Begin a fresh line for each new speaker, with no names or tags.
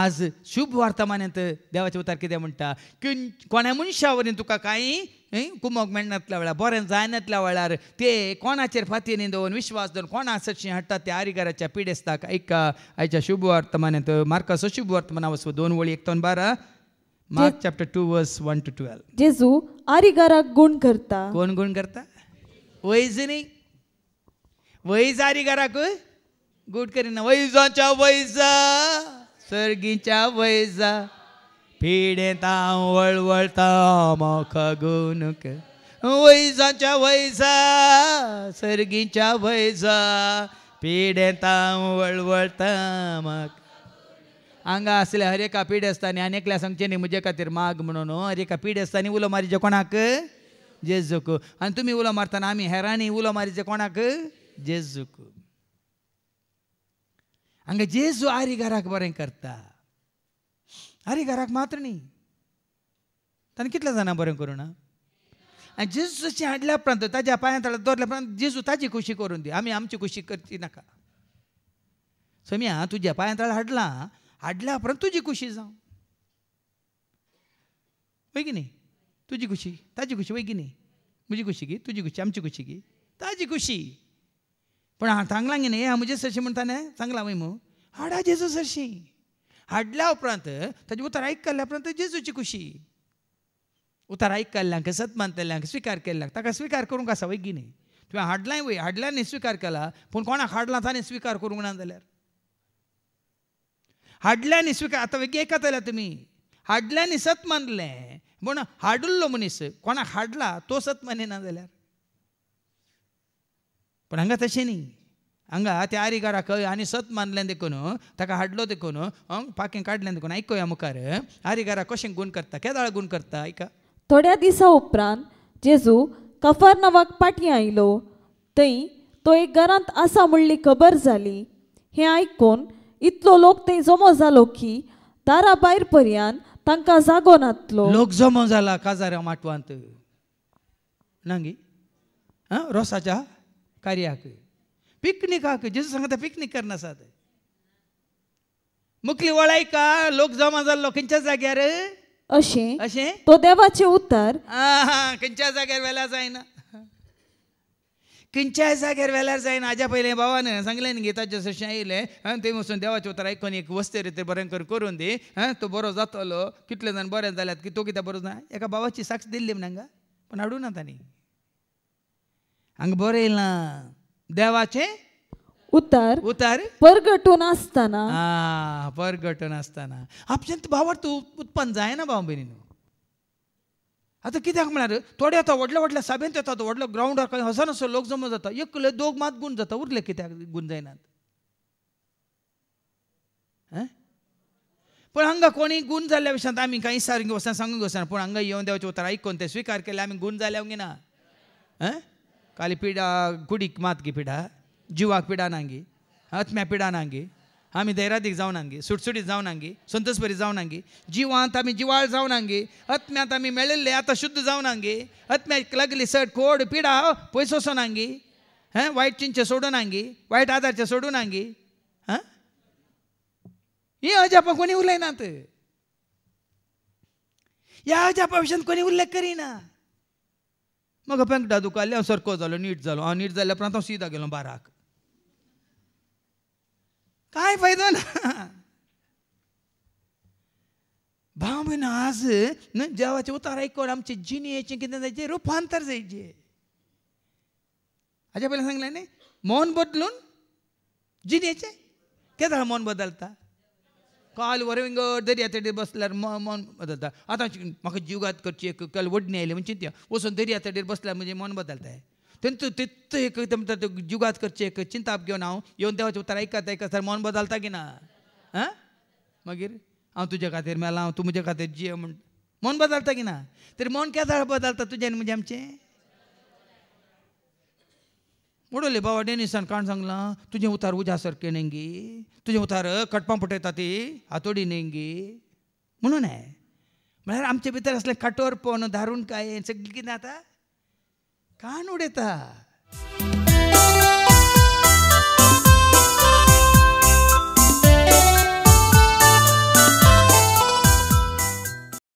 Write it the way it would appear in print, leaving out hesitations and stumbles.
आज शुभ वर्तमानांत देवाचे उतार कितें म्हणटा की कोण्या मनशा वरवीं तुका कांय कुमोग मेळनातल्या वेळार बरें जायनातल्या वेळार ते कोणाचेर फातीर दवरून विश्वास दवरून कोणा सटशीं हाडटात त्या आरिगाराच्या पिडेस्ताक ऐका आयच्या शुभ वर्तमानांत मार्काचो शुभ वर्तमान वचो 2 वळी 1-12 मार्क चॅप्टर 2 वर्स 1 to 12.
जेजू आरिगाराक गुण करता.
कोण गुण करता? वैज न्ही, वैज आरिगाराक गुण करिना. वैजाच्या वैजा सर्गीच्या वैजा पिडेता वळवळता मोख गुण वैजाच्या वैजा सर्गीच्या वैजा पिडेता वळवळता मोख. हांगा असले हर एका पिडे आसतना आनी एकल्या सांगचे न्ही म्हजे खातीर माग म्हणून. हर एका पिडे आसतना उलो मारीचे कोणाक? जेजूक. आनी तुमी उलो मारतना आमी हेरांनी उलो मारीचे कोणाक? जेजूक. हांगा जेजू आरिगाराक बरें करता. आरिगाराक मात्र न्ही, ताणें कितल्या जाणां बरें करूं ना. आनी जेजू जशें हाडल्या उपरांत ताज्या पांया तळार दवरल्या उपरांत जेजू ताजी खुशी करून दी. आमी आमची खुशी करची नाका. सम्या तुज्या पांया तळार हाडल्या उपरांत तुजी खुशी जावं वय की न्ही. तुजी खुशी ताजी खुशी वय की न्ही. म्हजी खुशी गी तुजी खुशी आमची खुशी गी ताजी खुशी. पण हांव सांगलां गे न्ही हांव म्हजे सरशी म्हणटा न्ही सांगलां वय मू हाडा जेजू सरशी. हाडल्या उपरांत ताजे उतर आयकल्या उपरांत जेजूची खुशी. उतर आयकल्ल्यांक सत मानतल्यांक स्विकार केल्ल्यांक ताका स्विकार करूंक आसा वय की न्ही. तुवें हाडलांय वय हाडल्यांनी स्विकार केला पूण कोणाक हाडलां ताणें स्विकार करूंक ना जाल्यार हाडल्यांनी स्विकार. आतां वेगळी आयकत जाल्यार तुमी हाडल्यांनी सत मानलें पूण हाडुल्लो मनीस कोणाक हाडला तो सत मानिना जाल्यार. पण हांगा तशें न्ही. हांगा त्या आरिगाराक आनी सत मानलें देखून ताका हाडलो देखून पाकें काडलें देखून आयकया मुखार आरिगाराक कशें गूण करता केदाळ गूण करता आयका.
थोड्या दिसा उपरांत जेजू कफरनावाक पाटी आयलो. थंय तो एक घरांत आसा म्हणली खबर जाली. हें आयकून इतलो लोक थंय जमो जालो की दारा भायर पर्यंत तांकां जागो नातलो.
लोक जमो जाला काजाऱ्या माटवांत नांगी रोसाच्या कार्याक पिकनिकाक. जेजू सांगता पिकनीक करनासात. मुखली वळायका लोक जमा जाल्लो खंयच्या जाग्यार
अशें
अशें
तो देवाचें उतर
खंयच्या जाग्यार वेल्यार जायना. खंयच्याय जाग्यार वेल्यार जायना. हाज्या पयलें भावान सांगलें न्ही गीताचें जशें आयलें थंय वचून देवाचें उतर आयकून एक वस्ते रिती बरें करून दी तो बरो जातलो. कितले जाण बरें जाल्यात की तो कित्याक बरो ना. एका भावाची साक्ष दिल्ली म्हण हांगा पण हाडूं ना तांणी. हांगा बरें येयलां देवाचें
उतर
उतर
परगटून आसतना.
परगटून आसतना आपशांत भावार्थ उत्पन्न जायना भाव भयणीनो. आतां कित्याक म्हळ्यार थोडे येता व्हडल्या व्हडल्या सभेंत येता तो व्हडलो ग्रावंडार खंय हसन लोक जमा जाता एकले दोग मात गूण जाता उरले कित्याक गूण जायनात. पण हांगा कोणी गूण जाल्ल्या विशयांत आमी कांय सारकें वचना सांगूंक वचना. पूण हांगा येवन देवाचें उतर आयकून तें स्विकार केलें आमी गूण जाल्या ना. काली पिडा कुडीक मात गी पिडा जिवाक पिडा नांगी आत्म्या पिडा नांगी आमी धैर्यादीक जावं नांगी सुटसुटीत जावं नांगी संतोषभरी जावं नांगी जिवांत आमी जिवाळ जावं नांगी आत्म्यांत आमी मेळिल्ले आतां शुद्ध जावं नांगी आत्म्याक लागली सट कोड पिडा पयस वचो नांगी वायट चिंचे सोडूं नांगी वायट आदारचे सोडूं नांगी. ही अजापा कोणी उलयनात. ह्या अजापा विशयान कोणी उल्लेख करिना. म्हाका पेंकटा दुखाल्ली हांव सरको जालो नीट जालो. हांव नीट जाल्या उपरांत हांव सीदा गेलो बाराक. कांय फायदो ना. भाव भयण आज देवाचें उतार आयकून आमचे जिणेचें कितें जायचें रुपांतर जायचें. हाज्या पयलीं सांगलें न्ही मन बदलून जिणेचें केदां मन बदलता. काल वरविंगड दर्या तडीर बसल्यार मन बदलता. आतां म्हाका जीवघात करची एक काल वडणी आयली म्हणजे चिंत्या वचून दर्या तडीर बसल्यार म्हणजे मन बदलता. तेंत एक जीवघात करची एक चिंताप घेवन हांव येवन देवाचें उतर आयकत मन बदलता की ना. मागीर हांव तुजे खातीर मेलां हांव तूं म्हजे खातीर जिय म्हण मन बदलता की ना. तरी मन केदां बदलता तुजें आनी म्हणजे आमचें. उडोले बाबा डेनिसान काण सांगलां तुजें उतार उज्या सारकें नेंगी तुजें उतार कटपां पटयता ती हातोडी नेंगी म्हणून म्हळ्यार आमचे भितर असलें कठोरपण दारूण काय सगळीं कितें जाता कान उडयता.